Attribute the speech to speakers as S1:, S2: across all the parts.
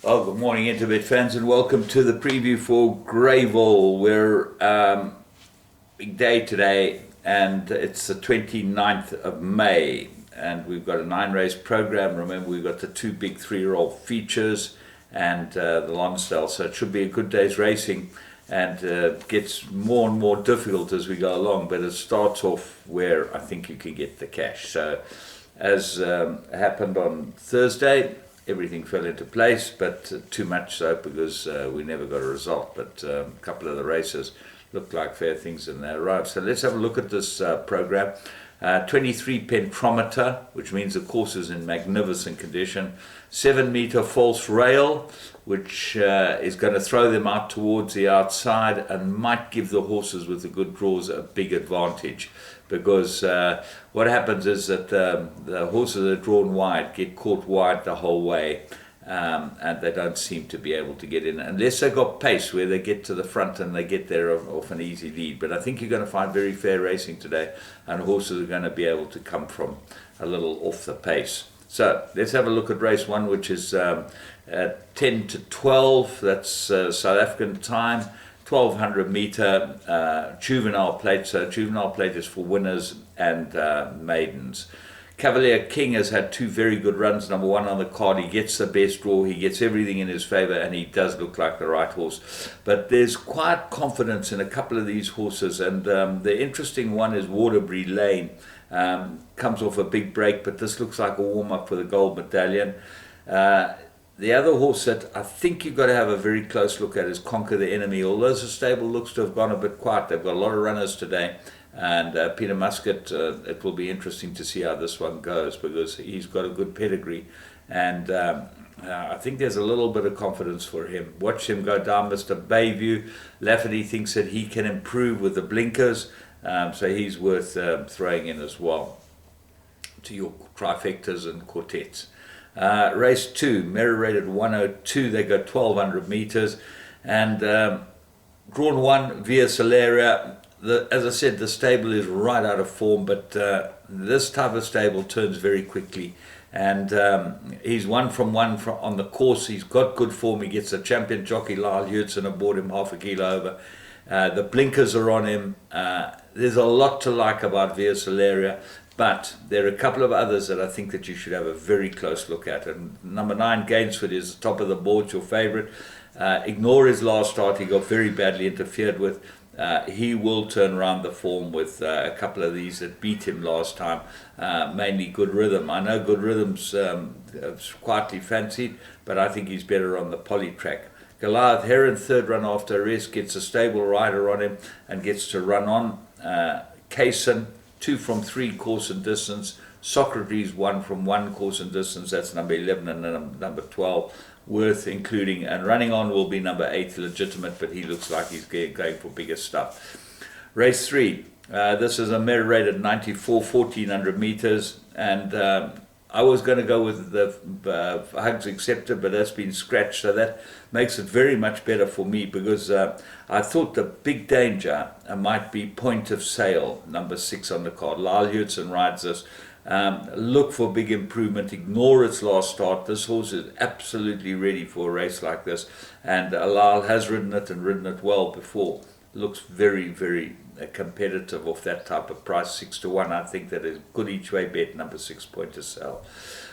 S1: Oh, good morning, Interbet fans, and welcome to the preview for Greyville. We're big day today, and it's the 29th of May, and we've got a 9-race program. Remember, we've got the two big 3-year-old features and the Lonsdale, so it should be a good day's racing, and gets more and more difficult as we go along, but it starts off where I think you can get the cash. So, as happened on Thursday, everything fell into place, but too much so because we never got a result. But a couple of the races looked like fair things and they arrived. So let's have a look at this program. 23 pentrometer, which means the course is in magnificent condition. 7-meter false rail, which is going to throw them out towards the outside and might give the horses with the good draws a big advantage. Because what happens is that the horses that are drawn wide get caught wide the whole way, and they don't seem to be able to get in unless they've got pace where they get to the front and they get there off an easy lead. But I think you're going to find very fair racing today, and horses are going to be able to come from a little off the pace. So let's have a look at race 1, which is 10 to 12. That's South African time. 1200 meter juvenile plate. So juvenile plate is for winners and maidens. Cavalier King has had 2 very good runs. Number 1 on the card, he gets the best draw, he gets everything in his favor, and he does look like the right horse. But there's quiet confidence in a couple of these horses, and the interesting one is Waterbury Lane. Comes off a big break, but this looks like a warm-up for the gold medallion. The other horse that I think you've got to have a very close look at is Conquer the Enemy. Although the stable looks to have gone a bit quiet, they've got a lot of runners today. And Peter Muscat, it will be interesting to see how this one goes because he's got a good pedigree. And I think there's a little bit of confidence for him. Watch him go down, Mr. Bayview. Lafferty thinks that he can improve with the blinkers. So he's worth throwing in as well to your trifectas and quartets. Race 2, Merry rated 102, they go 1200 meters, and drawn 1, Via Celeria. As I said, the stable is right out of form, but this type of stable turns very quickly, and he's 1 from 1 on the course. He's got good form. He gets the champion jockey Lyle Hewitson aboard him half a kilo over. The blinkers are on him. There's a lot to like about Via Celeria. But there are a couple of others that I think that you should have a very close look at. And number 9, Gainsford, is top of the board, your favourite. Ignore his last start. He got very badly interfered with. He will turn around the form with a couple of these that beat him last time, mainly Good Rhythm. I know Good Rhythm's quietly fancied, but I think he's better on the poly track. Goliath Heron, 3rd run after arrest, gets a stable rider on him and gets to run on. Kaysen, 2 from 3 course and distance. Socrates, 1 from 1 course and distance. That's number 11 and number 12 worth including. And running on will be number 8 Legitimate, but he looks like he's going for bigger stuff. Race 3. This is a Merry rated 94, 1400 meters. And I was going to go with the Hugs Accepted, but that's been scratched. So that makes it very much better for me because I thought the big danger might be Point of Sale, number 6 on the card. Lyle Hewitson rides this. Look for big improvement. Ignore its last start. This horse is absolutely ready for a race like this. And Lyle has ridden it and ridden it well before. Looks very, very competitive off that type of price. 6 to 1. I think that is good each way bet. Number 6, Point of Sale.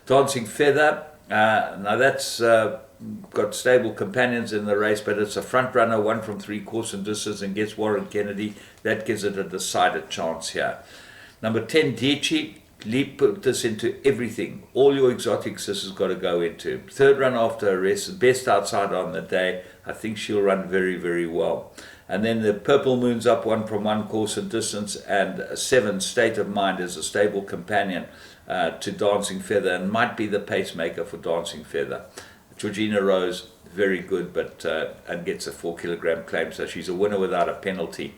S1: Dancing Feather. Now that's got stable companions in the race, but it's a front runner, 1 from 3 course and distance, and gets Warren Kennedy. That gives it a decided chance here. Number 10, Dieci. Put this into everything. All your exotics this has got to go into. 3rd run after arrest, best outside on the day. I think she'll run very, very well. And then the Purple Moon's up, 1 from 1 course and distance, and 7, State of Mind, is a stable companion to Dancing Feather and might be the pacemaker for Dancing Feather. Georgina Rose, very good, but and gets a 4 kilogram claim, so she's a winner without a penalty.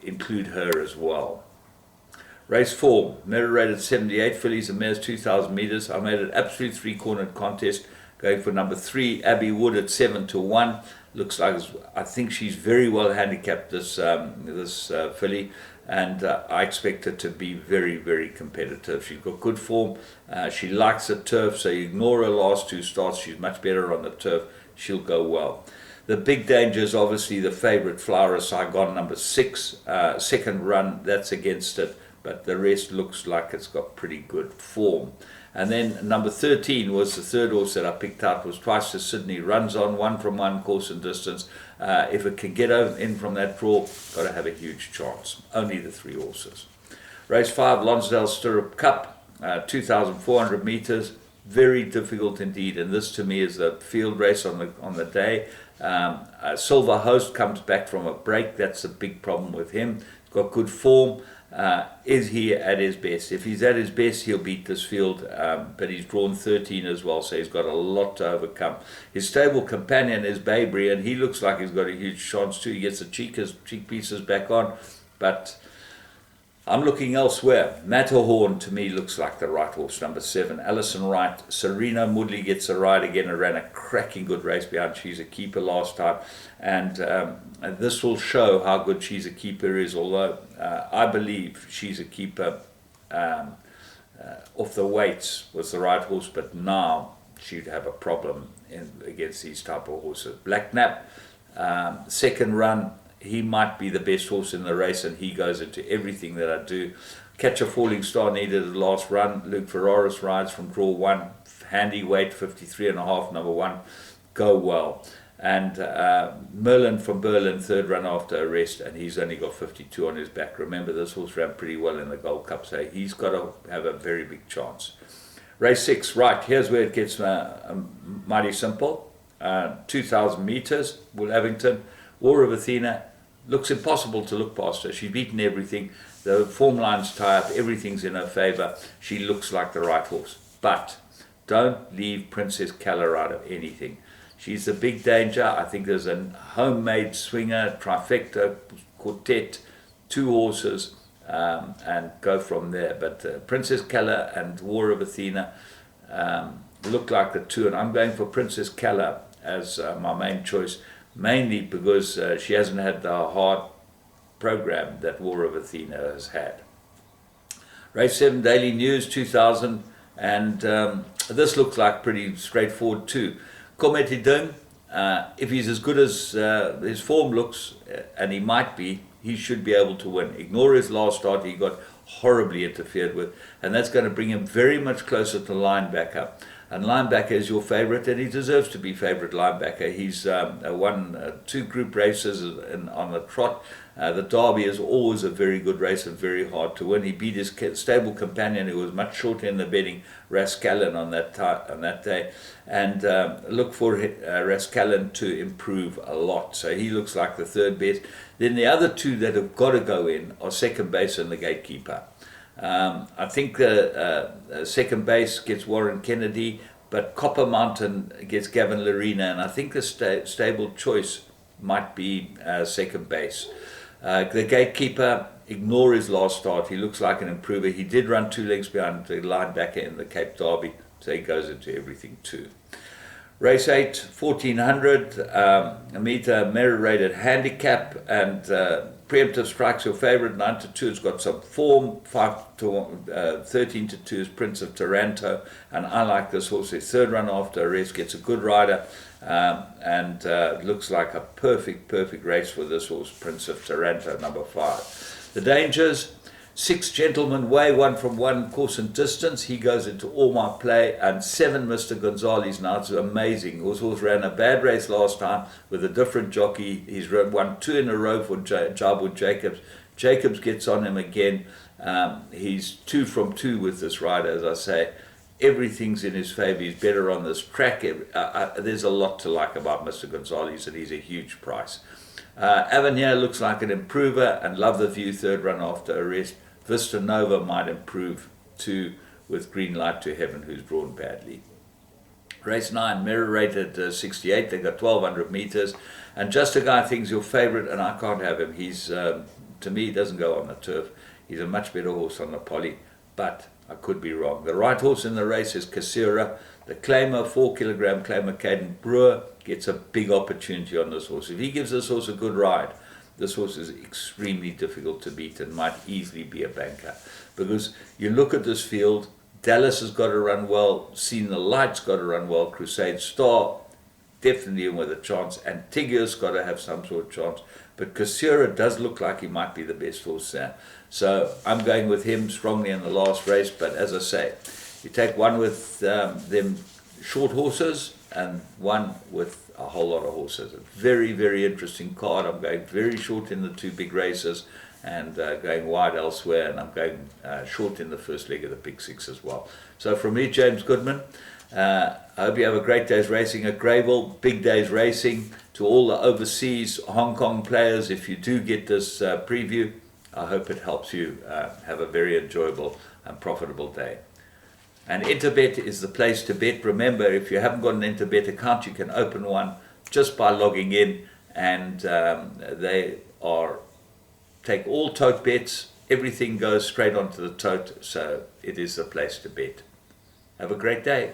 S1: Include her as well. Race 4, Merry rated 78, fillies and mares 2,000 meters. I made an absolute 3-cornered contest, going for number 3, Abbey Wood, at 7 to 1. Looks like, I think she's very well handicapped, this filly. and I expect her to be very, very competitive. She's got good form. She likes the turf, so you ignore her last two starts. She's much better on the turf. She'll go well. The big danger is obviously the favourite, Flower of Saigon, number 6. Second run, that's against it, but the rest looks like it's got pretty good form. And then number 13 was the third horse that I picked out, was Twice to Sydney. Runs on 1-from-1 course and distance. If it can get in from that draw, got to have a huge chance. Only the 3 horses. Race 5, Lonsdale Stirrup Cup, 2,400 metres. Very difficult indeed, and this to me is the field race on the day. Silver Host comes back from a break. That's a big problem with him. He's got good form. Is he at his best? If he's at his best, he'll beat this field, but he's drawn 13 as well, so he's got a lot to overcome. His stable companion is Baybury, and he looks like he's got a huge chance too. He gets the cheek pieces back on, but I'm looking elsewhere. Matterhorn to me looks like the right horse, number 7. Alison Wright. Serena Moodley gets a ride again and ran a cracking good race behind She's a Keeper last time. And this will show how good She's a Keeper is, although I believe She's a Keeper off the weights was the right horse, but now she'd have a problem against these type of horses. Black Knapp, second run. He might be the best horse in the race, and he goes into everything that I do. Catch a Falling Star needed the last run. Luke Ferraris rides from draw 1. Handy weight, 53.5, number 1. Go well. And Merlin from Berlin, third run after a rest, and he's only got 52 on his back. Remember, this horse ran pretty well in the Gold Cup, so he's got to have a very big chance. Race 6, right, here's where it gets mighty simple. 2,000 metres, Will Avington. War of Athena. Looks impossible to look past her. She's beaten everything. The form lines tie up. Everything's in her favour. She looks like the right horse. But don't leave Princess Keller out of anything. She's the big danger. I think there's a homemade swinger, trifecta, quartet, 2 horses, and go from there. But Princess Keller and War of Athena look like the 2. And I'm going for Princess Keller as my main choice. Mainly because she hasn't had the hard program that War of Athena has had. Race 7, Daily News, 2,000, and this looks like pretty straightforward too. Cometidung, if he's as good as his form looks, and he might be, he should be able to win. Ignore his last start, he got horribly interfered with, and that's going to bring him very much closer to linebacker. And linebacker is your favourite, and he deserves to be favourite linebacker. He's won 2 group races on the trot. The Derby is always a very good race and very hard to win. He beat his stable companion, who was much shorter in the betting, Rascallen, on that day. And look for Rascallen to improve a lot. So he looks like the 3rd best. Then the other 2 that have got to go in are Second Base and the Gatekeeper. I think second base gets Warren Kennedy, but Copper Mountain gets Gavin Larena, and I think the stable choice might be second base. The Gatekeeper, ignore his last start. He looks like an improver. He did run 2 lengths behind the linebacker in the Cape Derby, so he goes into everything too. Race 8, 1,400 meter merit-rated handicap, and Preemptive Strike's your favourite, 9-2. It's got some form, 13-2 is Prince of Taranto, and I like this horse. His 3rd run after a rest, gets a good rider, and looks like a perfect race for this horse, Prince of Taranto, number 5. The dangers. 6 Gentleman Way, 1-from-1 course and distance. He goes into all my play. And 7 Mr. Gonzalez. Now it's amazing. This horse ran a bad race last time with a different jockey. He's won 2 in a row for Jarwood Jacobs. Jacobs gets on him again. He's 2-from-2 with this rider, as I say. Everything's in his favour. He's better on this track. There's a lot to like about Mr. Gonzalez, and he's a huge price. Avenir looks like an improver, and Love the View, 3rd run after a rest. Vista Nova might improve too, with Green Light to Heaven, who's drawn badly. Race 9, mirror rated 68. They got 1,200 meters, and Just a Guy thinks your favorite, and I can't have him. He's to me, he doesn't go on the turf. He's a much better horse on the poly, but I could be wrong. The right horse in the race is Kasira. The claimer, 4 kilogram claimer, Caden Brewer, gets a big opportunity on this horse. If he gives this horse a good ride, this horse is extremely difficult to beat and might easily be a banker. Because you look at this field, Dallas has got to run well, Seen the Light's got to run well, Crusade Star definitely in with a chance, and Tigger's got to have some sort of chance. But Kasura does look like he might be the best horse there. So I'm going with him strongly in the last race. But as I say, you take one with them short horses and one with a whole lot of horses. A very, very interesting card. I'm going very short in the two big races and going wide elsewhere. And I'm going short in the first leg of the Big Six as well. So from me, James Goodman, I hope you have a great day's racing at Greyville. Big day's racing. To all the overseas Hong Kong players, if you do get this preview, I hope it helps you have a very enjoyable and profitable day. And Interbet is the place to bet. Remember, if you haven't got an Interbet account, you can open one just by logging in, and they take all tote bets. Everything goes straight onto the tote, so it is the place to bet. Have a great day.